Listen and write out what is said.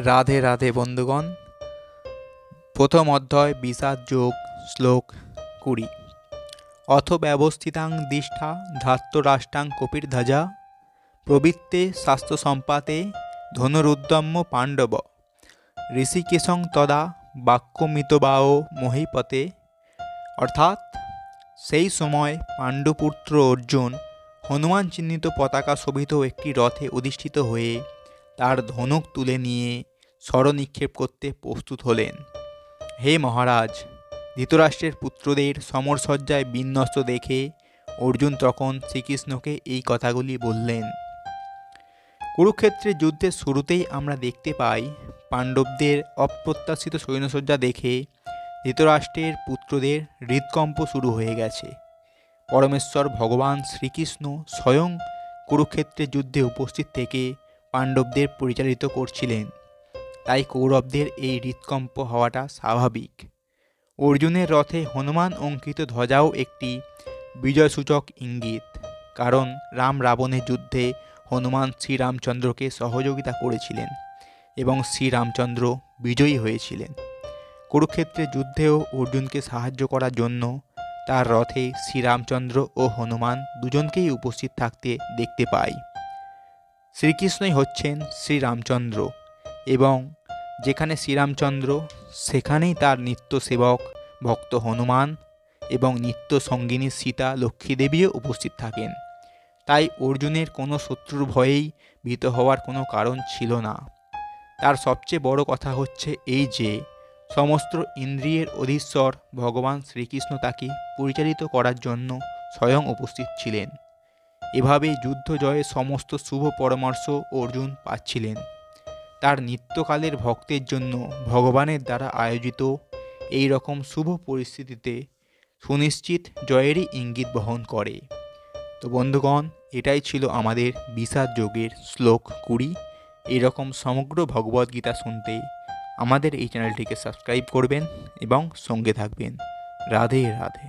রাধে রাধে বন্ধুগণ। প্রথম অধ্যায় বিষাদ যোগ, শ্লোক 20। অথ ব্যবস্থিতাং দিষ্ঠা ধাত্তরাষ্টাং কপির্ধ্বজা প্রবৃত্তে স্বাস্থ্য সম্পাতে ধনুরুদ্যম্য পাণ্ডব ঋষিকেশং তদা বাক্যমিতবাও মহীপতে। অর্থাৎ সেই সময় পাণ্ডুপুত্র অর্জুন হনুমান চিহ্নিত পতাকা শোভিত একটি রথে অধিষ্ঠিত হয়ে তার ধনুক তুলে নিয়ে স্বরনিক্ষেপ করতে প্রস্তুত হলেন। হে মহারাজ, ধৃতরাষ্ট্রের পুত্রদের সমরসজ্জায় বিন্যস্ত দেখে অর্জুন তখন শ্রীকৃষ্ণকে এই কথাগুলি বললেন। কুরুক্ষেত্রের যুদ্ধের শুরুতেই আমরা দেখতে পাই পাণ্ডবদের অপ্রত্যাশিত সৈন্যসজ্জা দেখে ধৃতরাষ্ট্রের পুত্রদের হৃদকম্প শুরু হয়ে গেছে। পরমেশ্বর ভগবান শ্রীকৃষ্ণ স্বয়ং কুরুক্ষেত্রের যুদ্ধে উপস্থিত থেকে পাণ্ডবদের পরিচালিত করছিলেন, তাই কৌরবদের এই হৃদকম্প হওয়াটা স্বাভাবিক। অর্জুনের রথে হনুমান অঙ্কিত ধ্বজাও একটি বিজয়সূচক ইঙ্গিত, কারণ রাম রাবণের যুদ্ধে হনুমান শ্রীরামচন্দ্রকে সহযোগিতা করেছিলেন এবং শ্রীরামচন্দ্র বিজয়ী হয়েছিলেন। কুরুক্ষেত্রের যুদ্ধেও অর্জুনকে সাহায্য করার জন্য তার রথে শ্রীরামচন্দ্র ও হনুমান দুজনকেই উপস্থিত থাকতে দেখতে পাই। শ্রীকৃষ্ণই হচ্ছেন শ্রীরামচন্দ্র এবং যেখানে শ্রীরামচন্দ্র সেখানেই তার নিত্য সেবক ভক্ত হনুমান এবং নিত্য সঙ্গিনী সীতা লক্ষ্মীদেবীও উপস্থিত থাকেন। তাই অর্জুনের কোনো শত্রুর ভয়েই ভীত হওয়ার কোনো কারণ ছিল না। তার সবচেয়ে বড় কথা হচ্ছে এই যে সমস্ত ইন্দ্রিয়ের অধীশ্বর ভগবান শ্রীকৃষ্ণ তাকে পরিচালিত করার জন্য স্বয়ং উপস্থিত ছিলেন। এভাবেই যুদ্ধ জয়ের সমস্ত শুভ পরামর্শ অর্জুন পাচ্ছিলেন। তার নিত্যকালের ভক্তের জন্য ভগবানের দ্বারা আয়োজিত এই রকম শুভ পরিস্থিতিতে সুনিশ্চিত জয়েরই ইঙ্গিত বহন করে। তো বন্ধুগণ, এটাই ছিল আমাদের বিষাদ যোগের শ্লোক 20। এরকম সমগ্র ভগবদ্গীতা শুনতে আমাদের এই চ্যানেলটিকে সাবস্ক্রাইব করবেন এবং সঙ্গে থাকবেন। রাধে রাধে।